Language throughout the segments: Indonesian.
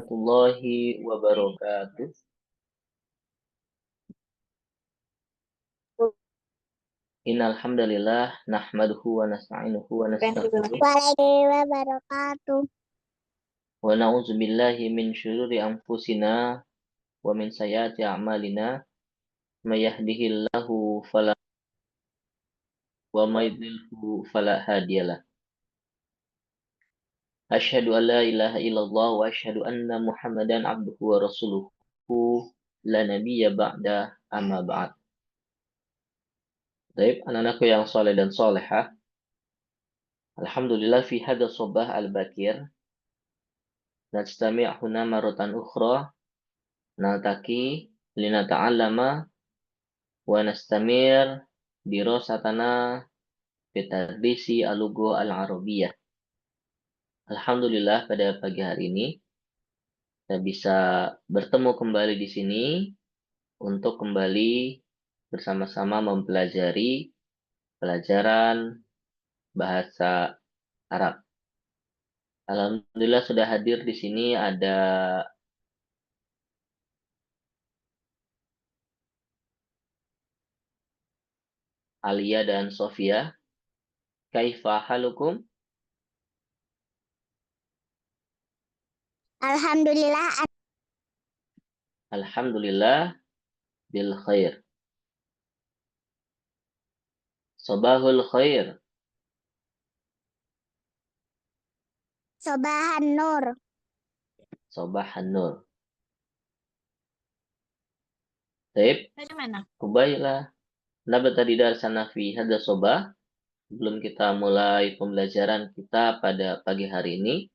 Warahmatullahi wabarakatuh. Innal hamdalillah nahmaduhu wa nasta'inuhu wa nastaghfiruh Wabarakatuh. wa na'udzu billahi min syururi anfusina wa min sayyiati a'malina may yahdihillahu fala wa may yudlilhu fala hadiyalah. Asyhadu an la ilaha illallah wa asyhadu anna Muhammadan abduhu wa rasuluhu la nabiyya ba'da amma ba'd. Baik, anak-anakku yang soleh dan solehah, alhamdulillah fi hadha sabah al-bakir nastami' huna maratan ukhra naltaki linata'allama wa nastamir dirasatana bitadrisi al-lugha al-arabiyyah. Alhamdulillah pada pagi hari ini kita bisa bertemu kembali di sini untuk kembali bersama-sama mempelajari pelajaran bahasa Arab. Alhamdulillah sudah hadir di sini ada Alia dan Sofia. Kaifa halukum? Alhamdulillah. Alhamdulillah bil khair. Sabahul khair. Sobahan nur. Sabahan nur. Taib. Dari mana? Kubailah. Nabata di darsana fi hadha sobah. Sebelum kita mulai pembelajaran kita pada pagi hari ini,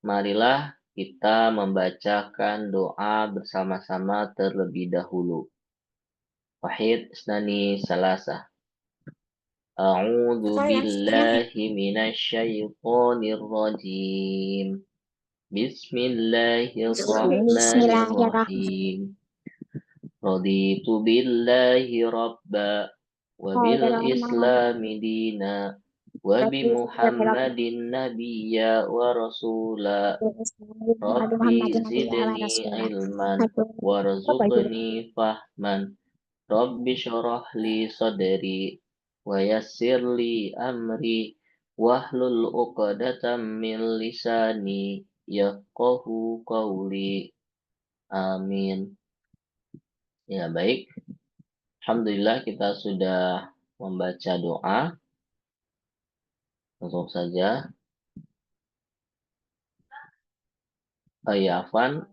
marilah kita membacakan doa bersama-sama terlebih dahulu. Wahid, isnani, salasah. A'udzu billahi minasyaitonir rajim. Bismillahirrahmanirrahim. Raditu billahi rabba wa bil islami dina wa bi Muhammadin nabiyya wa rasula. Rabbi zidni ilman warzuqni fahman. Rabbi syarah li sadri wa yassir li amri wahlul 'uqdatam min lisani yafqahu qawli. Amin. Ya, baik. Alhamdulillah kita sudah membaca doa. Langsung saja. Ya, Afan.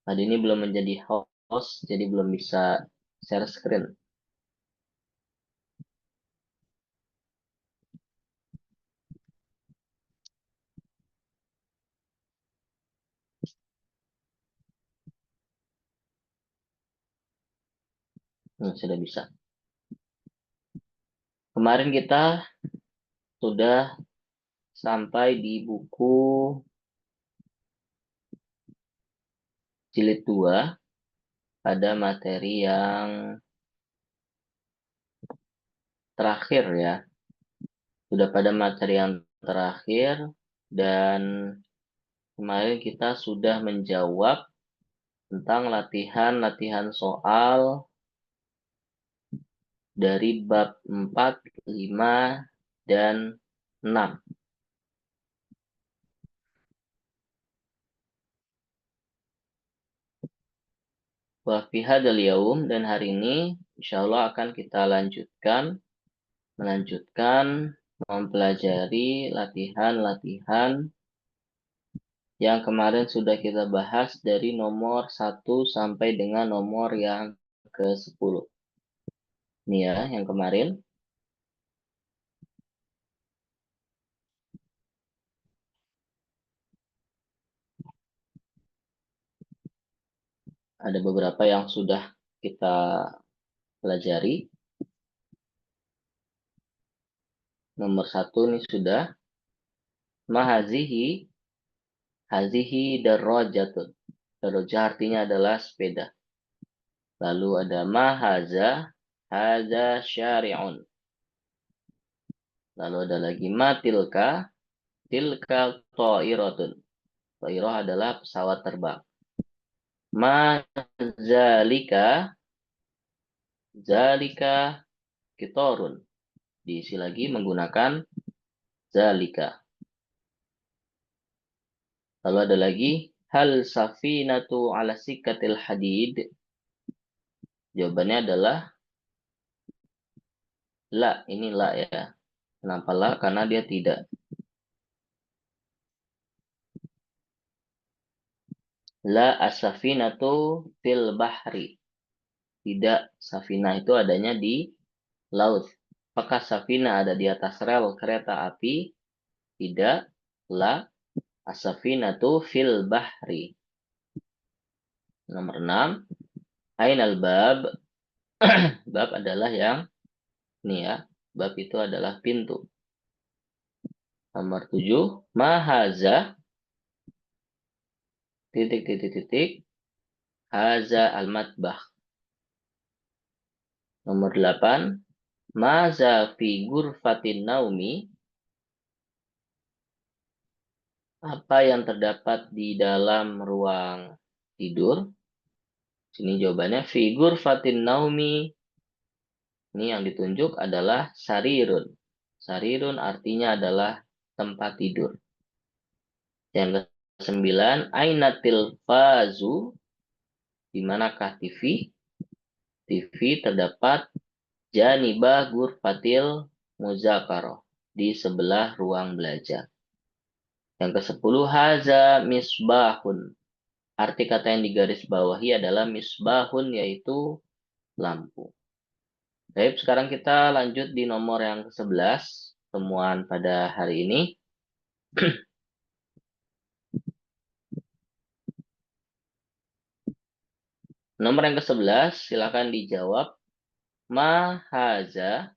Tadi ini belum menjadi host, jadi belum bisa share screen. Sudah bisa. Kemarin kita sudah sampai di buku jilid 2 pada materi yang terakhir ya. Sudah pada materi yang terakhir dan kemarin kita sudah menjawab tentang latihan-latihan soal dari bab 4, 5, dan 6. Wa fi hadzal yaum, dan hari ini insyaallah akan kita melanjutkan mempelajari latihan-latihan yang kemarin sudah kita bahas dari nomor 1 sampai dengan nomor yang ke-10. Ini ya, yang kemarin. Ada beberapa yang sudah kita pelajari. Nomor 1 ini sudah. Mahazihi, hazihi darajatun. Darajah artinya adalah sepeda. Lalu ada mahaza, haza syari'un. Lalu ada lagi matilka, tilka ta'iratun. Toiroh adalah pesawat terbang. Ma zalika, zalika kitorun. Diisi lagi menggunakan zalika. Lalu ada lagi, hal safinatu ala sikatil hadid. Jawabannya adalah la, ini la ya. Kenapa la? Karena dia tidak. La as-safinatu fil bahri. Tidak, safina itu adanya di laut. Apakah safina ada di atas rel kereta api? Tidak. La as-safinatu fil bahri. Nomor 6. Ainal bab. Bab adalah yang ini ya. Bab itu adalah pintu. Nomor 7. Mahaza. Titik, titik, titik. Haza al-matbah. Nomor 8. Maza fi gurfatin naumi. Apa yang terdapat di dalam ruang tidur? Sini jawabannya figur fatin naumi. Ini yang ditunjuk adalah sarirun. Sarirun artinya adalah tempat tidur. Yang ke-9, ainatil fazu. Di manakah TV? TV terdapat janibah gurfatil muzakaroh. Di sebelah ruang belajar. Yang ke-10, haza misbahun. Arti kata yang digaris bawahi adalah misbahun, yaitu lampu. Baik, sekarang kita lanjut di nomor yang ke-11, temuan pada hari ini. Nomor yang ke-11, silakan dijawab. Ma haza,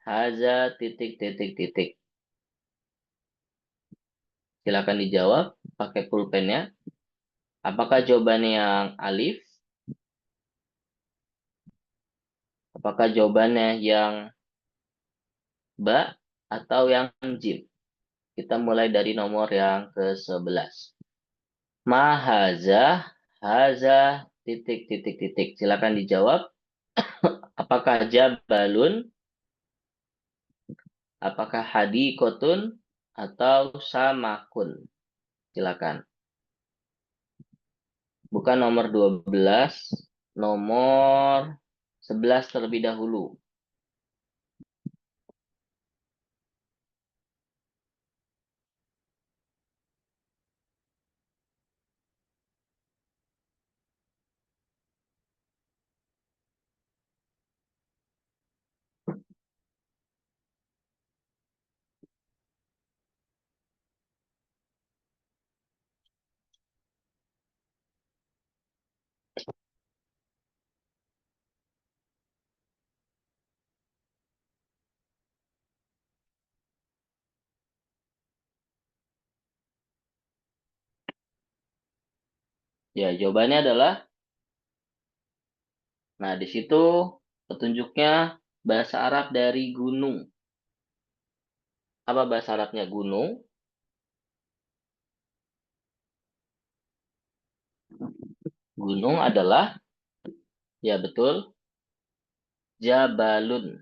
haza titik titik titik. Silakan dijawab pakai pulpennya. Apakah jawabannya yang alif? Apakah jawabannya yang ba atau yang jim? Kita mulai dari nomor yang ke-11. Ma haza, haza titik titik titik. Silakan dijawab. Apakah jabalun? Apakah hadikotun atau samakun? Silakan. Bukan nomor 12, nomor 11 terlebih dahulu. Ya, jawabannya adalah, nah di situ petunjuknya bahasa Arab dari gunung. Apa bahasa Arabnya gunung? Gunung adalah, ya betul, jabalun.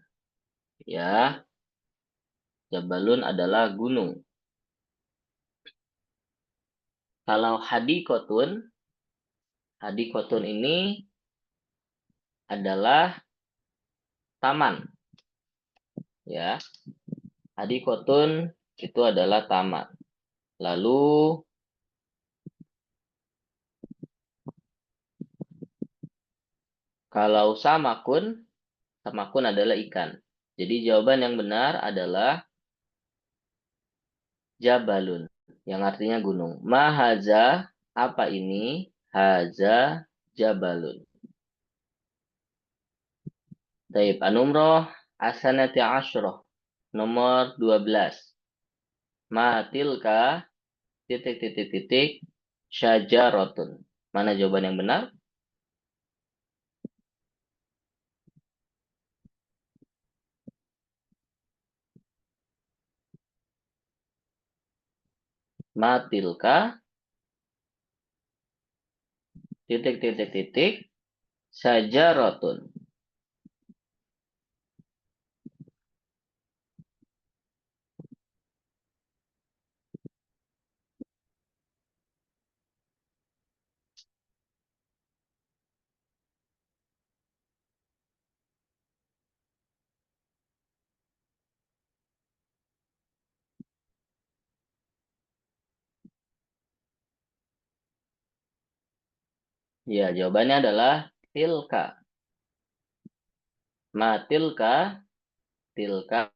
Ya, jabalun adalah gunung. Kalau hadikotun ini adalah taman. Ya, hadikotun itu adalah taman. Lalu kalau samakun, samakun adalah ikan. Jadi jawaban yang benar adalah jabalun, yang artinya gunung. Mahaza, apa ini? Haza jabalun. Taib anumroh asanati asyroh. Nomor 12. Matilka titik titik titik syajarotun. Mana jawaban yang benar? Matilka titik titik titik syajaratun. Ya, jawabannya adalah tilka. Ma tilka, tilka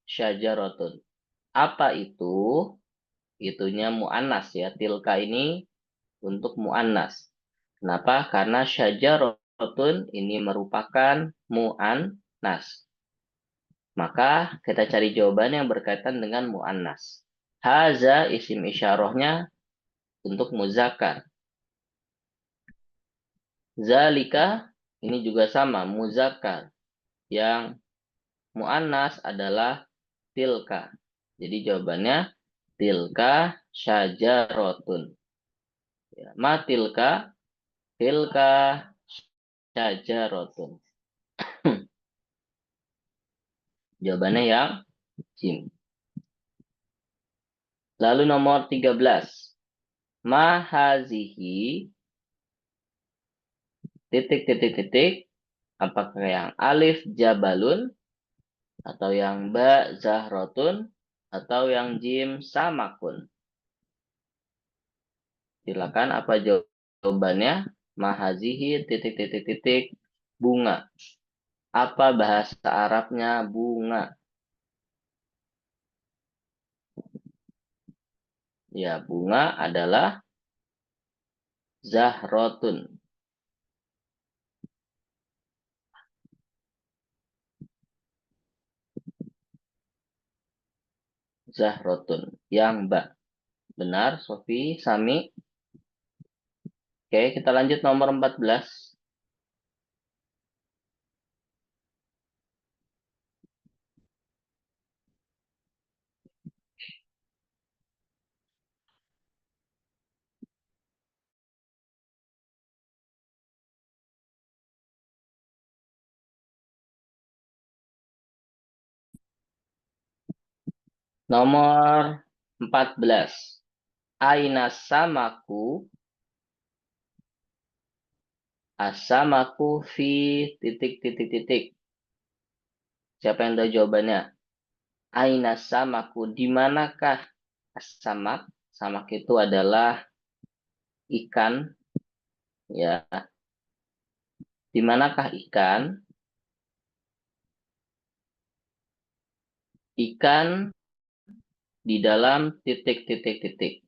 syajaratun. Apa itu? Itunya mu'annas ya. Tilka ini untuk mu'annas. Kenapa? Karena syajaratun ini merupakan mu'annas. Maka kita cari jawaban yang berkaitan dengan mu'annas. Haza isim isyarahnya untuk muzakkar. Zalika ini juga sama, muzakkar. Yang mu'annas adalah tilka. Jadi jawabannya tilka syajarotun. Ya, ma tilka, tilka syajarotun. Jawabannya yang jim. Lalu nomor 13. Mahazihi titik titik titik. Apakah yang alif jabalun atau yang ba zahrotun atau yang jim samakun? Silakan apa jawabannya? Mahazihi titik titik titik bunga. Apa bahasa Arabnya bunga? Ya, bunga adalah zahrotun. Zahrotun. Yang ba. Benar, Sofi, Sami. Oke, kita lanjut nomor 14. Nomor 14. Aina samaku. Asamaku fi titik titik titik. Siapa yang tahu jawabannya? Aina samaku. Di manakah samak? Samak itu adalah ikan. Ya, di manakah ikan? Ikan di dalam titik titik titik.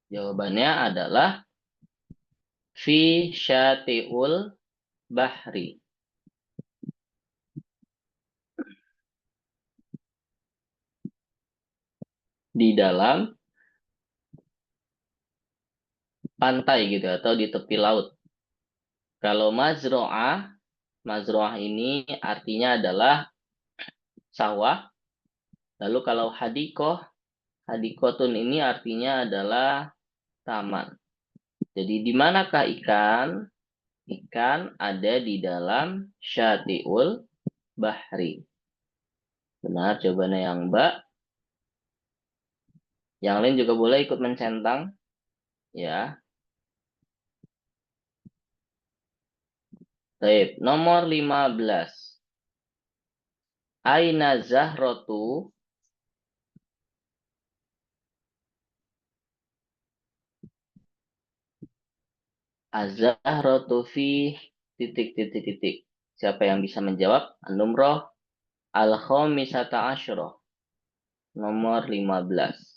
Jawabannya adalah fi syati'ul bahri. Di dalam pantai gitu atau di tepi laut. Kalau mazro'ah, mazro'ah ini artinya adalah sawah. Lalu kalau hadikoh, hadikotun ini artinya adalah taman. Jadi di manakah ikan? Ikan ada di dalam syati'ul bahri. Benar, jawabannya yang Mbak. Yang lain juga boleh ikut mencentang. Ya. Baik, nomor 15. Aina zahrotu. Az-zahratu fi titik titik titik. Siapa yang bisa menjawab? An-Numroh al-khamisata asyroh. Nomor 15.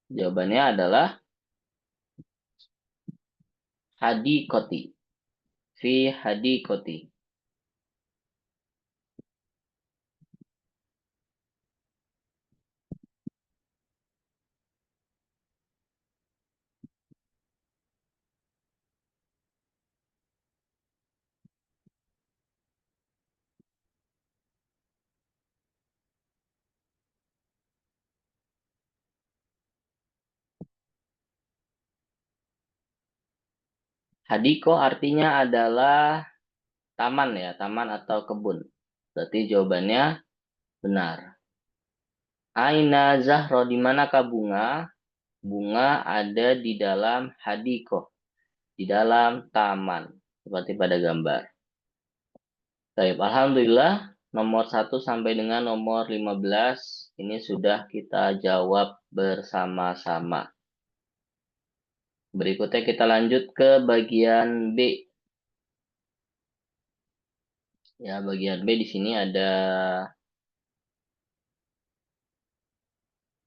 Jawabannya adalah hadikoti. Fi hadikoti. Hadiko artinya adalah taman ya, taman atau kebun. Berarti jawabannya benar. Aina Zahro, di manakah bunga? Bunga ada di dalam hadiko, di dalam taman, seperti pada gambar. Baik, alhamdulillah nomor 1 sampai dengan nomor 15 ini sudah kita jawab bersama-sama. Berikutnya kita lanjut ke bagian B. Ya, bagian B di sini ada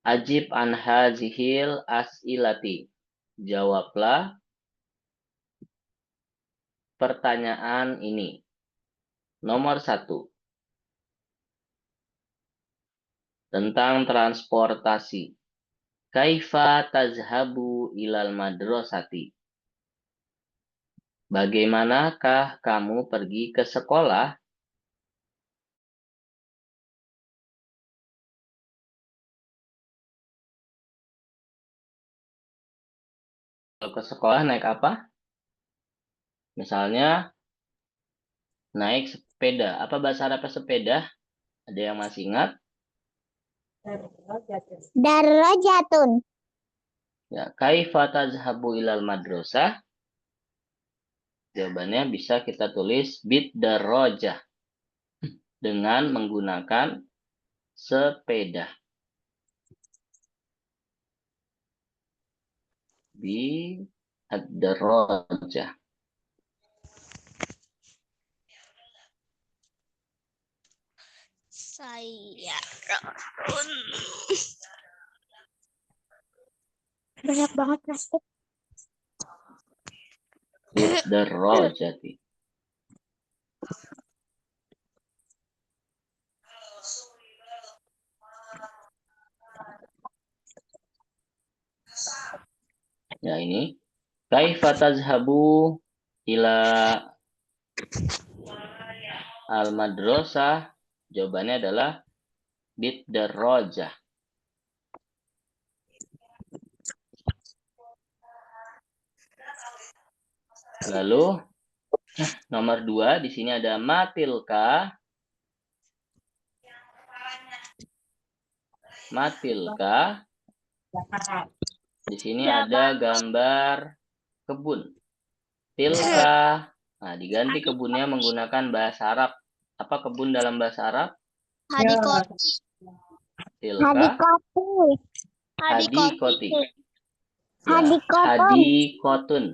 Ajib an hazihil as'ilati. Jawablah pertanyaan ini. Nomor 1. Tentang transportasi. Kaifa tazhabu ilal madrasati. Bagaimanakah kamu pergi ke sekolah? Kalau ke sekolah naik apa? Misalnya naik sepeda. Apa bahasa Arabnya sepeda? Ada yang masih ingat? Darajatun. Ya, kaifa tazhabu ilal madrasah? Jawabannya bisa kita tulis bid darajah dengan menggunakan sepeda. Bi ad-darajah. Saya banyak banget plastik. Bid-darajati. Ya ini. Kaifa tazhabu ila al-madrasah? Jawabannya adalah bid-darajah. Lalu nomor 2 di sini ada matilka. Matilka. Di sini ada gambar kebun. Tilka. Nah, diganti kebunnya menggunakan bahasa Arab. Apa kebun dalam bahasa Arab? Hadikoti. Tilka. Hadikoti. Hadikoti. Ya, Hadikotun. hadikotun.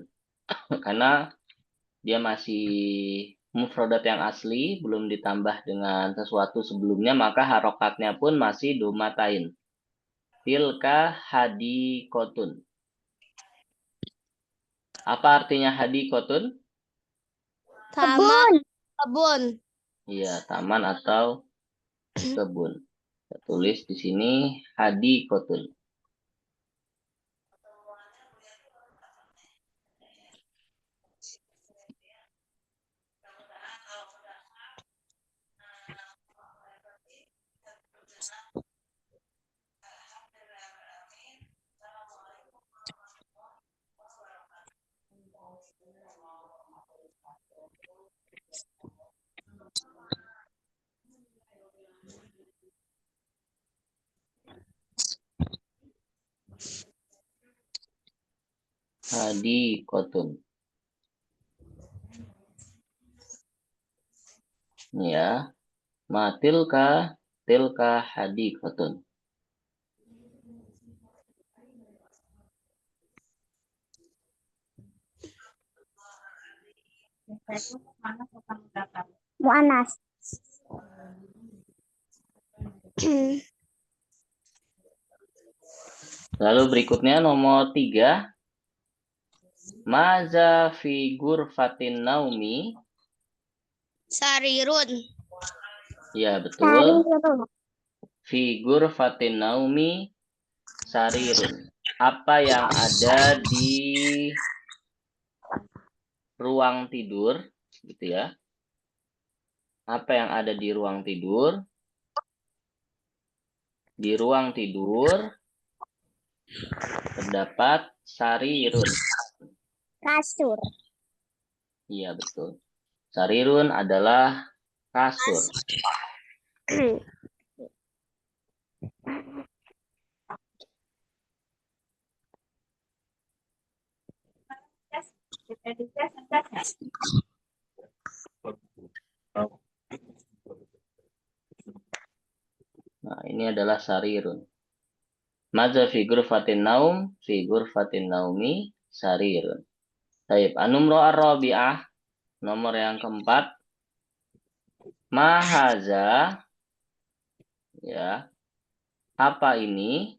Karena dia masih mufradat yang asli, belum ditambah dengan sesuatu sebelumnya, maka harokatnya pun masih domatain. Tilka hadikotun. Apa artinya hadikotun? Taman. Kebun. Iya, taman atau kebun. Kita tulis di sini hadikotun. Hadikotun. Ya, matilka tilka hadikotun. Mu'anas. Lalu berikutnya nomor 3. Maza fi ghurfatin naumi. Sarirun. Ya, betul. Fi ghurfatin naumi sarirun. Apa yang ada di ruang tidur, gitu ya. Apa yang ada di ruang tidur? Di ruang tidur terdapat sarirun. Kasur. Iya, betul. Sarirun adalah kasur. Nah, ini adalah sarirun. Madza fi ghurfatin naum, fi ghurfatin naumi sarirun. Baik, an-numru ar-rabi'ah, nomor yang keempat. Mahaza, ya. Apa ini?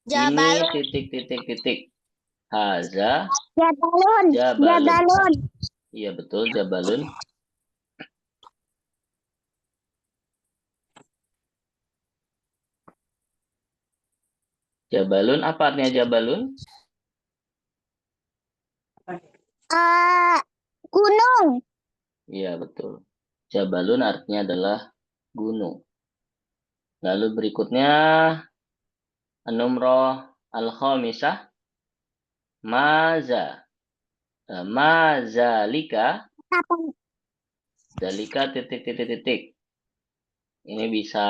Jabalun. Ini titik. Haza, Jabalun. jabalun. Jabalun. Iya, betul, jabalun. Jabalun, apa artinya jabalun? Gunung. Iya, betul. Jabalun artinya adalah gunung. Lalu berikutnya, an-numru al-khamisah. Maza. Mazalika. Apa? Zalika titik. Ini bisa,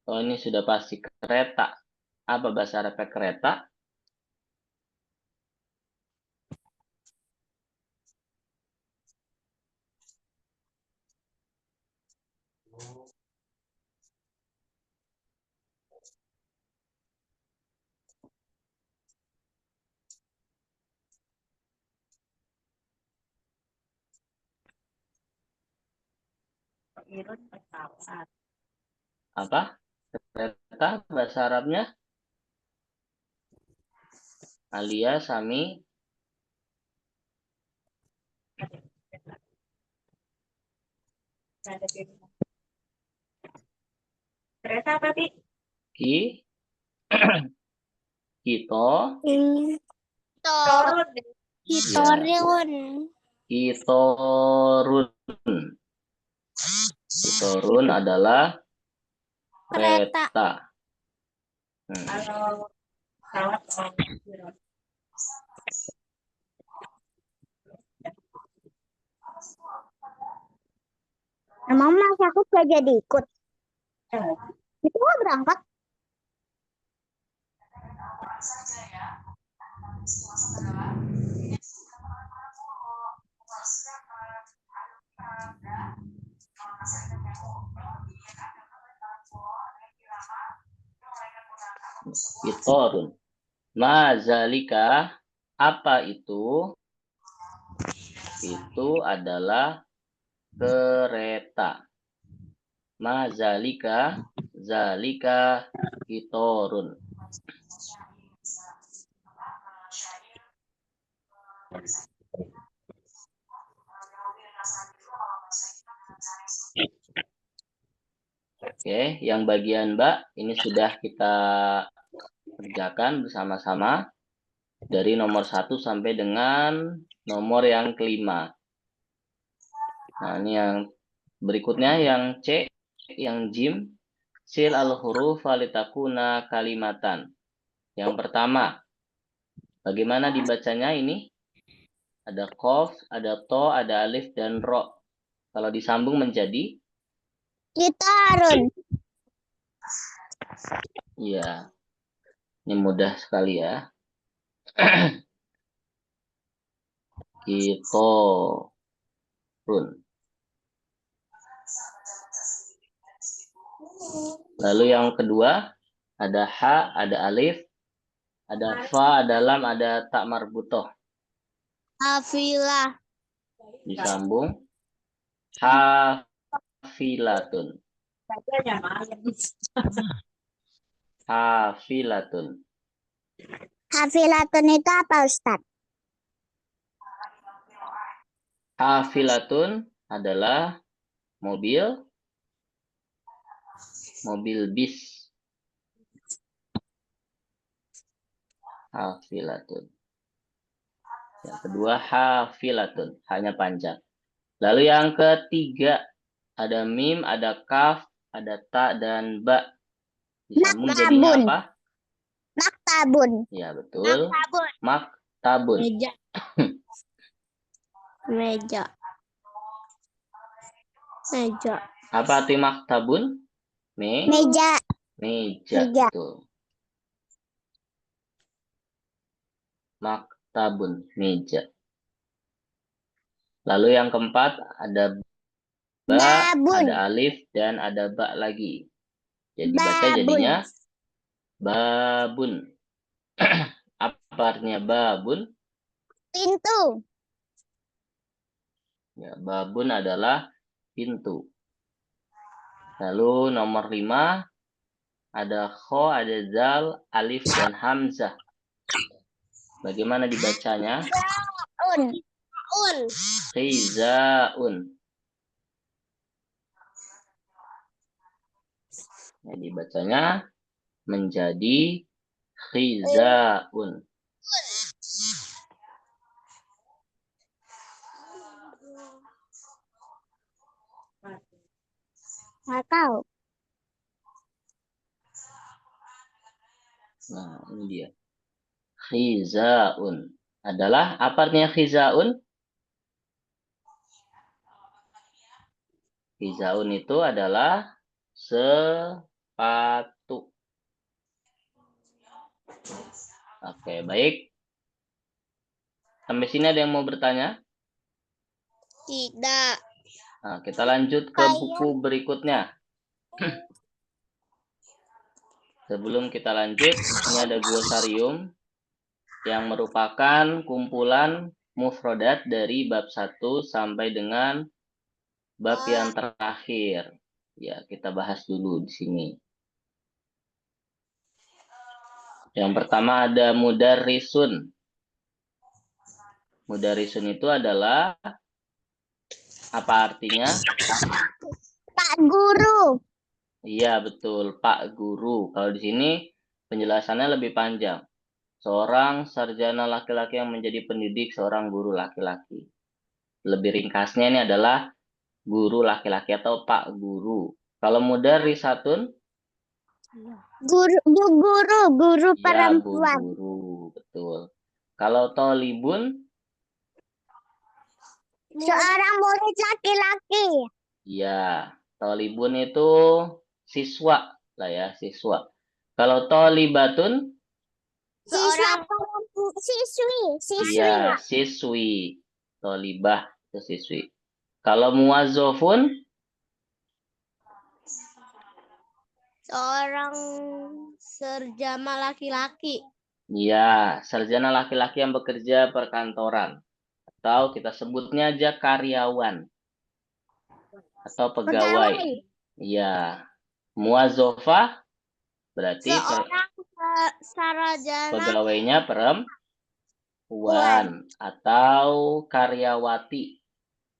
oh ini sudah pasti kereta. Apa bahasa Arabnya kereta? Apa? Kereta bahasa Arabnya? Alia, Sami. Kereta apa, Pi? Ki. Kito. Torun. Torun. Kitorun. Kitorun adalah Kereta. kereta. Kalau pesawat Emang mas aku gak jadi ikut. Itu nggak berangkat. Kitorun. Mazalika, apa itu? Itu adalah kereta. Mazalika, zalika, kitorun. Oke, yang bagian Mbak, ini sudah kita kerjakan bersama-sama dari nomor 1 sampai dengan nomor yang kelima. Nah, ini yang berikutnya yang C, yang jim, sil al-huruf walitakuna kalimatan. Yang pertama, bagaimana dibacanya ini? Ada qaf, ada to, ada alif, dan ro. Kalau disambung menjadi? Gitarun. Iya, ini mudah sekali ya. Kitorun. Lalu yang kedua, ada ha, ada alif, ada fa, ada lam, ada tak marbutoh. Hafilah. Disambung. Hafilatun. bacanya malam. Hafilatun. Hafilatun itu apa, Ustaz? Hafilatun adalah mobil bis. Hafilatun. Yang kedua hafilatun, hanya panjang. Lalu yang ketiga, ada mim, ada kaf, ada ta dan ba. Disambung jadinya Maktabun. apa? Maktabun. Ya, betul. Maktabun. Meja. Meja. Meja. Apa arti maktabun? Meja. Meja, Meja. betul. Maktabun, meja. Lalu yang keempat, ada ba, Babun. ada alif, dan ada ba lagi. Jadi baca Babun. jadinya babun. Apa artinya babun? Pintu. Ya, babun adalah pintu. Lalu nomor 5, ada kho, ada zal, alif, dan hamzah. Bagaimana dibacanya? Khizaun. Nah, dibacanya menjadi khizaun. Nggak tahu. Nah, ini dia. Khizaun. Adalah, apa artinya khizaun? Khizaun itu adalah sepatu. Oke, baik. Sampai sini ada yang mau bertanya? Tidak. Nah, kita lanjut ke buku berikutnya. Sebelum kita lanjut, ini ada glosarium yang merupakan kumpulan mufrodat dari bab 1 sampai dengan bab yang terakhir. Ya, kita bahas dulu di sini. Yang pertama ada mudarrisun. Mudarrisun itu adalah apa artinya? Pak Guru. Iya, betul, Pak Guru. Kalau di sini penjelasannya lebih panjang. Seorang sarjana laki-laki yang menjadi pendidik seorang guru laki-laki. Lebih ringkasnya ini adalah guru laki-laki atau Pak Guru. Kalau mudarrisatun? Guru Ya, Bu perempuan. Guru, betul. Kalau tolibun? Seorang murid laki-laki. Ya, tolibun itu siswa lah ya, siswa. Kalau tolibatun? Siswi. Ya, siswi. Tolibah itu siswi. Kalau muwazzafun? Seorang sarjana laki-laki. Ya, sarjana laki-laki yang bekerja perkantoran. Atau kita sebutnya aja karyawan. Atau pegawai. Ya, muwazzafah berarti Seorang sarjana pegawainya perempuan atau karyawati.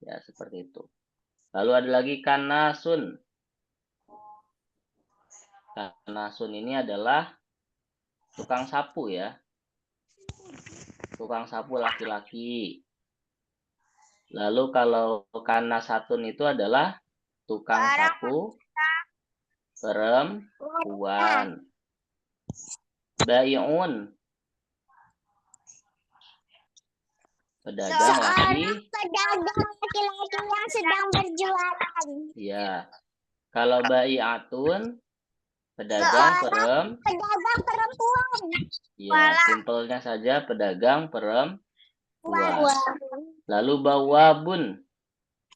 Ya, seperti itu. Lalu ada lagi kanasun. Kanasun ini adalah tukang sapu ya. Tukang sapu laki-laki. Lalu kalau kanasatun itu adalah tukang sapu perempuan. Bai'un. Pedagang laki. pedagang laki-laki yang sedang berjualan. Ya. Kalau bai'atun, pedagang Pedagang perempuan. Ya, simpelnya saja pedagang perempuan. Lalu bawabun.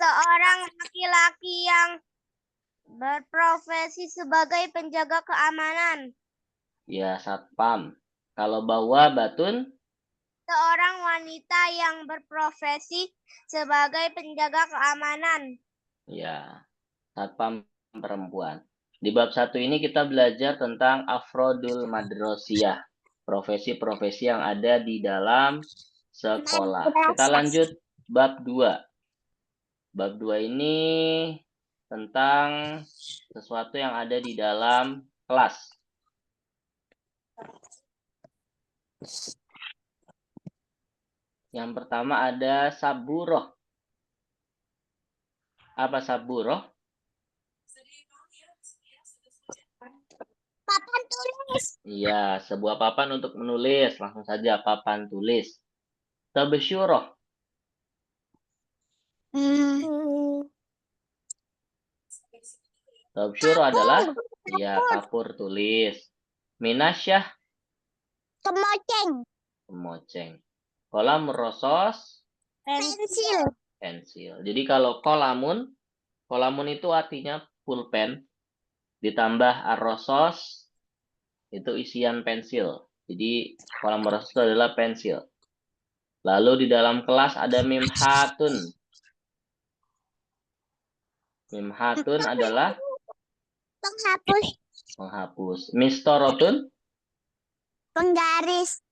Seorang laki-laki yang berprofesi sebagai penjaga keamanan. Ya, satpam. Kalau bawabatun? Seorang wanita yang berprofesi sebagai penjaga keamanan. Ya, satpam perempuan. Di bab 1 ini kita belajar tentang afrodul madrosiyah. profesi-profesi yang ada di dalam sekolah. Kita lanjut bab 2. Bab 2 ini tentang sesuatu yang ada di dalam kelas. Yang pertama ada saburoh. Apa saburoh? Papan tulis. Iya, sebuah papan untuk menulis. Langsung saja papan tulis. Tabesyuroh. Tabesyuroh adalah ya kapur tulis. Minasyah. Kemoceng. Kemoceng. Kolam rosos. Pensil. Pensil. Jadi kalau kolamun itu artinya pulpen. Ditambah arrosos itu isian pensil. Jadi kolam rosos itu adalah pensil. Lalu di dalam kelas ada mimhatun. Mimhatun adalah Penghapus. menghapus. Mistorotun, Penggaris.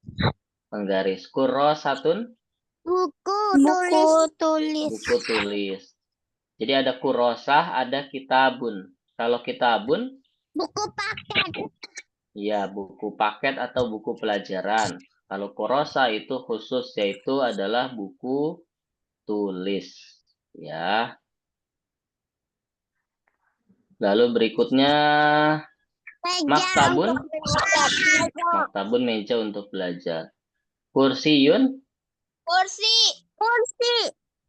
penggaris. Kurosatun, Buku tulis. buku tulis. Jadi ada kurosah, ada kitabun. Kalau kitabun, Buku paket. ya buku paket atau buku pelajaran. Kalau kurosah itu khusus, yaitu adalah buku tulis. Ya. Lalu berikutnya Meja maktabun. untuk belajar. Maktabun meja untuk belajar. Kursiun. Kursi.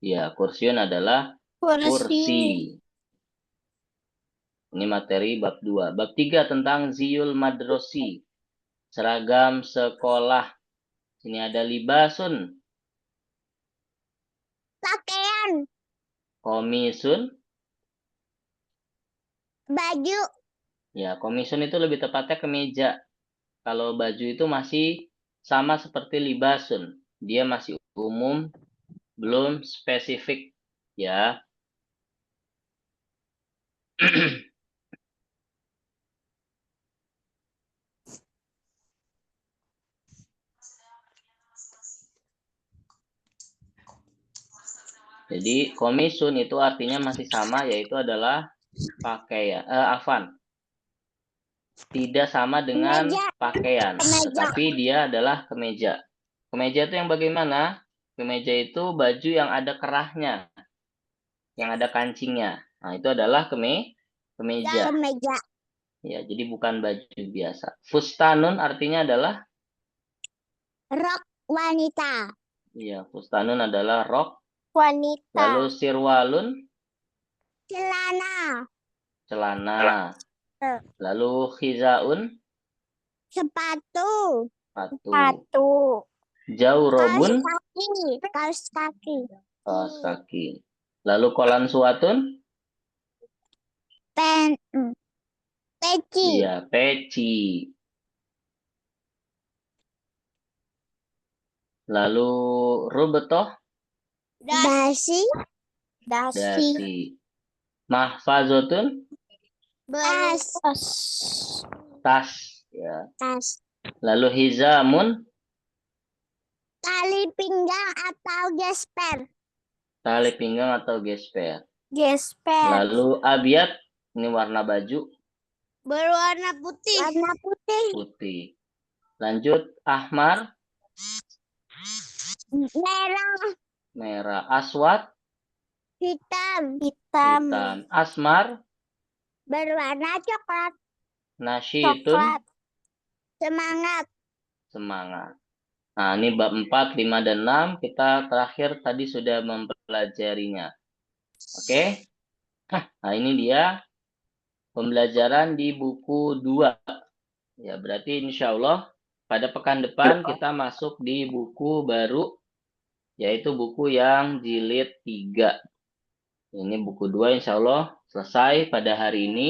Ya, kursiun adalah kursi. Ini materi bab 2. Bab 3 tentang ziyul madrosi. Seragam sekolah. Ini ada libasun. Pakaian. Komisun. Baju. Ya, komisun itu lebih tepatnya kemeja. Kalau baju itu masih sama seperti libasun. Dia masih umum, belum spesifik. Ya. Jadi komisun itu artinya masih sama, yaitu adalah pakaian. Tidak sama dengan Kemeja. pakaian, Kemeja. tetapi dia adalah kemeja. Kemeja itu yang bagaimana? Kemeja itu baju yang ada kerahnya, yang ada kancingnya. Nah, itu adalah kemeja. Kemeja. Ya, jadi bukan baju biasa. Fustanun artinya adalah Rok wanita. ya, fustanun adalah rok. Wanita. Lalu sirwalun, Celana. celana. Lalu khizaun, Sepatu. sepatu. Jaurobun, Kaos kaki. kaos kaki. Lalu kolan suatun, Peci. iya, peci. Lalu rubetoh, Dasi. dasi. Mahfazotun, tas. Ya. Tas. Lalu hizamun, Tali pinggang atau gesper. tali pinggang atau gesper. Gesper. Lalu abiyat, ini warna baju, Berwarna putih. Warna putih. putih. Lanjut, ahmar, Merah. merah. Aswad, Hitam. hitam. Asmar, Berwarna coklat. nasyitun, Semangat. semangat. Nah, ini bab 4, 5, dan 6. Kita terakhir tadi sudah mempelajarinya. Oke? Nah, ini dia pembelajaran di buku 2. Ya, berarti insya Allah pada pekan depan kita masuk di buku baru, yaitu buku yang jilid 3. Ini buku 2 insya Allah selesai pada hari ini.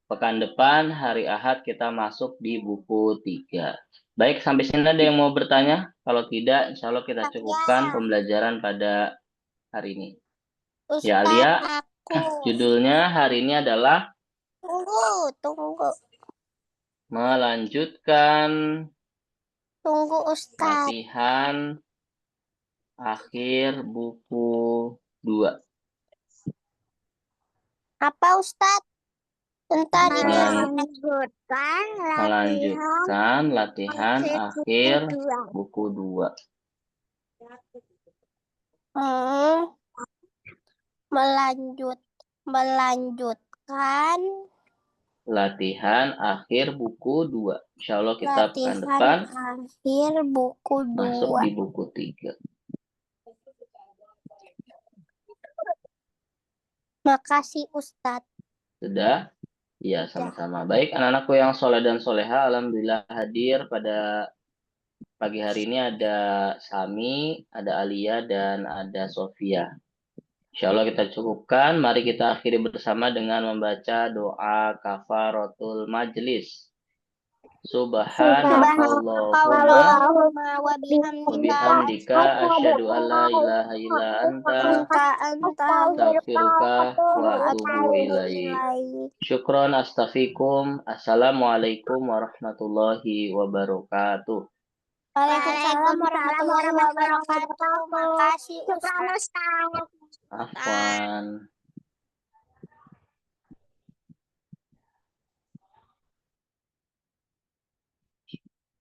Pekan depan, hari Ahad, kita masuk di buku 3. Baik, sampai sini ada yang mau bertanya? Kalau tidak, insya Allah kita cukupkan pembelajaran pada hari ini. Ya, Alia, judulnya hari ini adalah Tunggu. melanjutkan Tunggu Ustaz. Latihan akhir buku 2. Apa Ustaz? Bentar ini. Melanjutkan latihan akhir buku 2. Melanjutkan Latihan akhir buku 2. Insya Allah kita pekan depan akhir buku 2. masuk di buku 3. Makasih Ustadz. Sudah? Ya, sama-sama. Baik, anak-anakku yang soleh dan soleha, alhamdulillah hadir pada pagi hari ini ada Sami, ada Alia, dan ada Sofia. Insya Allah kita cukupkan. Mari kita akhiri bersama dengan membaca doa kafaratul majlis. Subhanakallahumma wa wabihamdika asyhadu an la ilaha illa anta astaghfiruka wa atubu ilaik. Syukron astafikum. Assalamualaikum warahmatullahi wabarakatuh. Waalaikumsalam warahmatullahi wabarakatuh. Makasih Ustaz. Afwan.